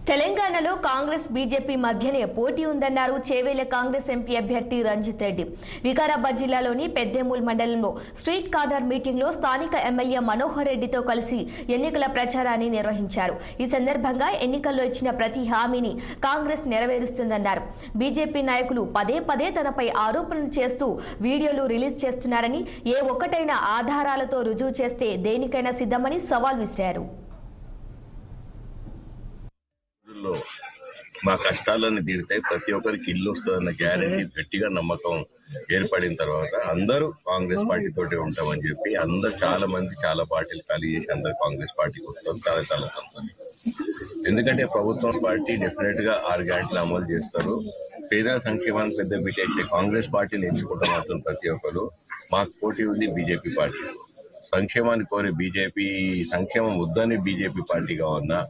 తెలంగాణలో కాంగ్రెస్ బీజేపీ మధ్యనే పోటీ ఉందన్నారు చేవేళ్ల కాంగ్రెస్ ఎంపీ అభ్యర్థి రంజిత్ రెడ్డి. వికారాబాద్ జిల్లాలోని పెద్దేమూల్ మండలంలో స్ట్రీట్ కార్నర్ మీటింగ్లో స్థానిక ఎమ్మెల్యే మనోహర్ రెడ్డితో కలిసి ఎన్నికల ప్రచారాన్ని నిర్వహించారు. ఈ సందర్భంగా ఎన్నికల్లో ఇచ్చిన ప్రతి హామీని కాంగ్రెస్ నెరవేరుస్తుందన్నారు. బీజేపీ నాయకులు పదే పదే తనపై ఆరోపణలు చేస్తూ వీడియోలు రిలీజ్ చేస్తున్నారని, ఏ ఒక్కటైనా ఆధారాలతో రుజువు చేస్తే దేనికైనా సిద్ధమని సవాల్ విసిరారు. మా కష్టాలన్నీ తీరుతాయి, ప్రతి ఒక్కరికి ఇల్లు వస్తుందన్న గ్యారెంటీ గట్టిగా నమ్మకం ఏర్పడిన తర్వాత అందరూ కాంగ్రెస్ పార్టీతోటి ఉంటామని చెప్పి అందరు చాలా మంది చాలా పార్టీలు ఖాళీ చేసి అందరు కాంగ్రెస్ పార్టీకి వస్తాం. చాలా చాలా సంతోషం. ఎందుకంటే ప్రభుత్వం పార్టీ డెఫినెట్ గా 6 గ్యారెంటీలు అమలు చేస్తారు. పేదల సంక్షేమానికి పెద్ద బిడ్డ కాంగ్రెస్ పార్టీని ఎంచుకుంటాం అంటున్న ప్రతి ఒక్కరు. మాకు పోటీ ఉంది బీజేపీ పార్టీ. సంక్షేమాన్ని కోరి బీజేపీ సంక్షేమం వద్దని బీజేపీ పార్టీ కావాలన్నా,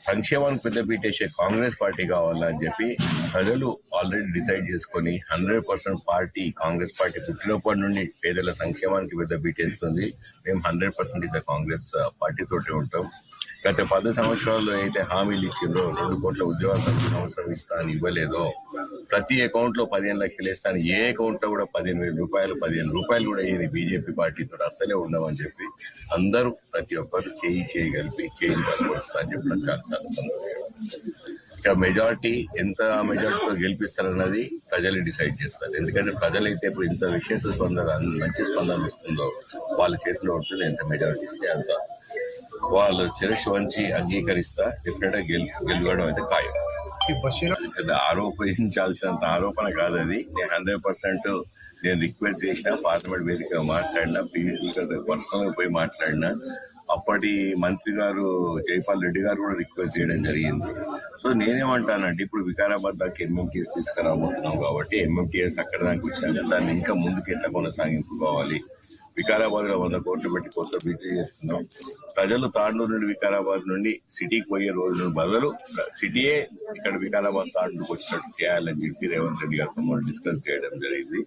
సంక్షేమానికి పెద్ద పీటేసే కాంగ్రెస్ పార్టీ కావాలని చెప్పి ప్రజలు ఆల్రెడీ డిసైడ్ చేసుకొని 100% పార్టీ కాంగ్రెస్ పార్టీ పుట్టినప్పటి నుండి పేదల సంక్షేమానికి పెద్ద పీటేస్తుంది. మేము 100% కాంగ్రెస్ పార్టీతోటి ఉంటాం. గత 10 సంవత్సరాల్లో అయితే హామీలు ఇచ్చిందో 2 కోట్ల ఉద్యోగాలు ప్రతి సంవత్సరం ఇస్తా అని ఇవ్వలేదో, ప్రతి అకౌంట్ లో 15 లక్షలు ఇస్తాను, ఏ అకౌంట్ లో కూడా 15,000 రూపాయలు 15 రూపాయలు కూడా ఏది బీజేపీ పార్టీతో అస్సలే ఉండమని చెప్పి అందరూ ప్రతి ఒక్కరు చేయగలిపి బలపరుస్తా అని చెప్పడం చాలా చాలా సంతోషం. ఇక మెజారిటీ ఎంత మెజారిటీతో గెలిపిస్తారన్నది ప్రజలు డిసైడ్ చేస్తారు. ఎందుకంటే ప్రజలైతే ఇప్పుడు ఇంత విశేష స్పందన మంచి స్పందన ఇస్తుందో వాళ్ళ చేతిలో ఉంటుంది. ఎంత మెజారిటీ ఇస్తే అంత వాళ్ళు శిరస్సు వంచి అంగీకరిస్తా. డెఫినెట్ గా గెలవడం అయితే ఖాయం. ఆరోపించాల్సినంత ఆరోపణ కాదు అది. నేను 100% నేను రిక్వెస్ట్ చేసిన, పార్లమెంట్ వేదికగా మాట్లాడినా, పర్సనల్ గా పోయి మాట్లాడినా. అప్పటి మంత్రి గారు జైపాల్ రెడ్డి గారు కూడా రిక్వెస్ట్ చేయడం జరిగింది. సో నేనేమంటానంటే, ఇప్పుడు వికారాబాద్ దాకా ఎంఎంటీఎస్ తీసుకురాబోతున్నాం కాబట్టి ఎంఎంటీఎస్ అక్కడ దాకా వచ్చినా దాన్ని ఇంకా ముందుకు ఎట్లా కొనసాగింపుకోవాలి. వికారాబాద్ లో 100 కోట్లు పెట్టి కొత్త బ్రిడ్జ్ చేస్తున్నాం. ప్రజలు తాండూరు నుండి వికారాబాద్ నుండి సిటీకి పోయే రోజుల బదులు సిటీయే ఇక్కడ వికారాబాద్ తాండూరుకు వచ్చినట్టు చేయాలని చెప్పి రేవంత్ రెడ్డి గారితో మనం డిస్కస్ చేయడం జరిగింది.